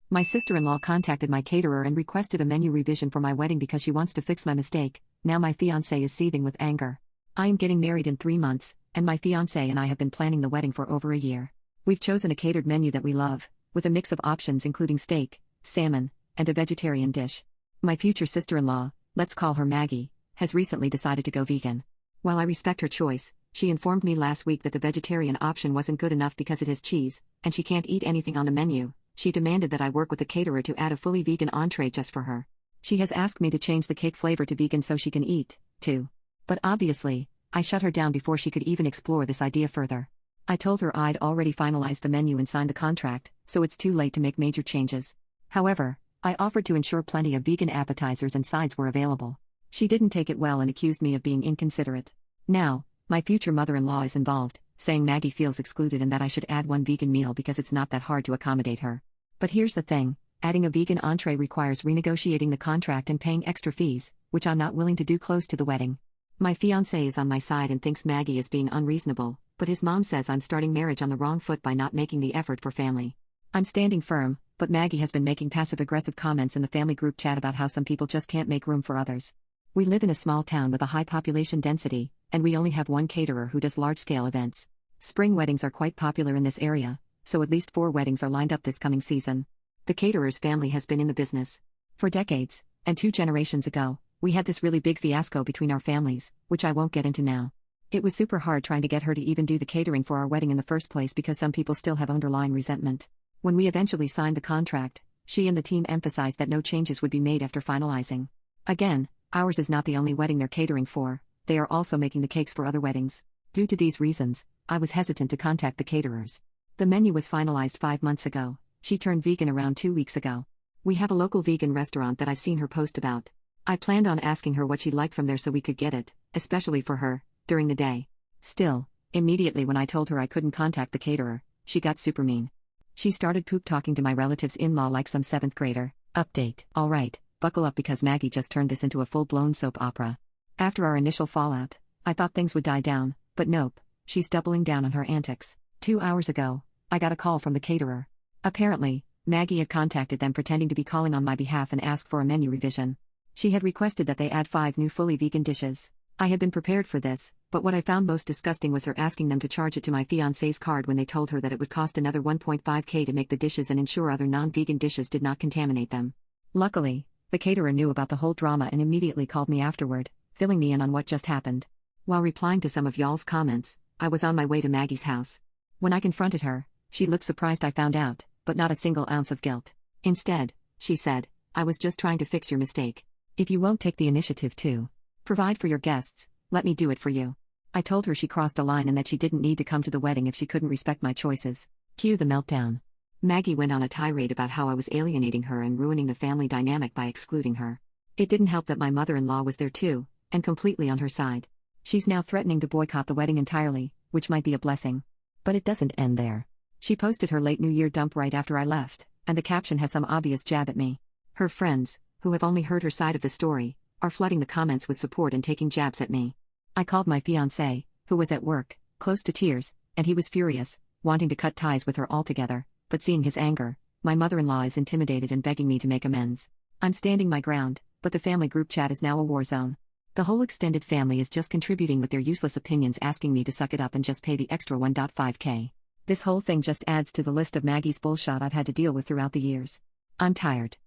My sister-in-law contacted my caterer and requested a menu revision for my wedding because she wants to fix my mistake. Now my fiancé is seething with anger. I am getting married in 3 months, and my fiancé and I have been planning the wedding for over a year. We've chosen a catered menu that we love, with a mix of options including steak, salmon, and a vegetarian dish. My future sister-in-law, let's call her Maggie, has recently decided to go vegan. While I respect her choice, she informed me last week that the vegetarian option wasn't good enough because it has cheese, and she can't eat anything on the menu. She demanded that I work with the caterer to add a fully vegan entree just for her. She has asked me to change the cake flavor to vegan so she can eat, too. But obviously, I shut her down before she could even explore this idea further. I told her I'd already finalized the menu and signed the contract, so it's too late to make major changes. However, I offered to ensure plenty of vegan appetizers and sides were available. She didn't take it well and accused me of being inconsiderate. Now, my future mother-in-law is involved, saying Maggie feels excluded and that I should add one vegan meal because it's not that hard to accommodate her. But here's the thing, adding a vegan entree requires renegotiating the contract and paying extra fees, which I'm not willing to do close to the wedding. My fiancé is on my side and thinks Maggie is being unreasonable, but his mom says I'm starting marriage on the wrong foot by not making the effort for family. I'm standing firm, but Maggie has been making passive-aggressive comments in the family group chat about how some people just can't make room for others. We live in a small town with a high population density, and we only have one caterer who does large-scale events. Spring weddings are quite popular in this area, so at least 4 weddings are lined up this coming season. The caterer's family has been in the business for decades, and 2 generations ago, we had this really big fiasco between our families, which I won't get into now. It was super hard trying to get her to even do the catering for our wedding in the first place because some people still have underlying resentment. When we eventually signed the contract, she and the team emphasized that no changes would be made after finalizing. Again, ours is not the only wedding they're catering for, they are also making the cakes for other weddings. Due to these reasons, I was hesitant to contact the caterers. The menu was finalized 5 months ago. She turned vegan around 2 weeks ago. We have a local vegan restaurant that I've seen her post about. I planned on asking her what she'd like from there so we could get it, especially for her, during the day. Still, immediately when I told her I couldn't contact the caterer, she got super mean. She started poop talking to my relative's in-law like some 7th grader. Update. Alright, buckle up because Maggie just turned this into a full-blown soap opera. After our initial fallout, I thought things would die down, but nope, she's doubling down on her antics. 2 hours ago, I got a call from the caterer. Apparently, Maggie had contacted them pretending to be calling on my behalf and asked for a menu revision. She had requested that they add 5 new fully vegan dishes. I had been prepared for this, but what I found most disgusting was her asking them to charge it to my fiancé's card when they told her that it would cost another $1.5K to make the dishes and ensure other non-vegan dishes did not contaminate them. Luckily, the caterer knew about the whole drama and immediately called me afterward, filling me in on what just happened. While replying to some of y'all's comments, I was on my way to Maggie's house. When I confronted her, she looked surprised I found out, but not a single ounce of guilt. Instead, she said, "I was just trying to fix your mistake. If you won't take the initiative to provide for your guests, let me do it for you." I told her she crossed a line and that she didn't need to come to the wedding if she couldn't respect my choices. Cue the meltdown. Maggie went on a tirade about how I was alienating her and ruining the family dynamic by excluding her. It didn't help that my mother-in-law was there too, and completely on her side. She's now threatening to boycott the wedding entirely, which might be a blessing. But it doesn't end there. She posted her late New Year dump right after I left, and the caption has some obvious jab at me. Her friends, who have only heard her side of the story, are flooding the comments with support and taking jabs at me. I called my fiancé, who was at work, close to tears, and he was furious, wanting to cut ties with her altogether, but seeing his anger, my mother-in-law is intimidated and begging me to make amends. I'm standing my ground, but the family group chat is now a war zone. The whole extended family is just contributing with their useless opinions asking me to suck it up and just pay the extra $1.5K. This whole thing just adds to the list of Maggie's bullshit I've had to deal with throughout the years. I'm tired.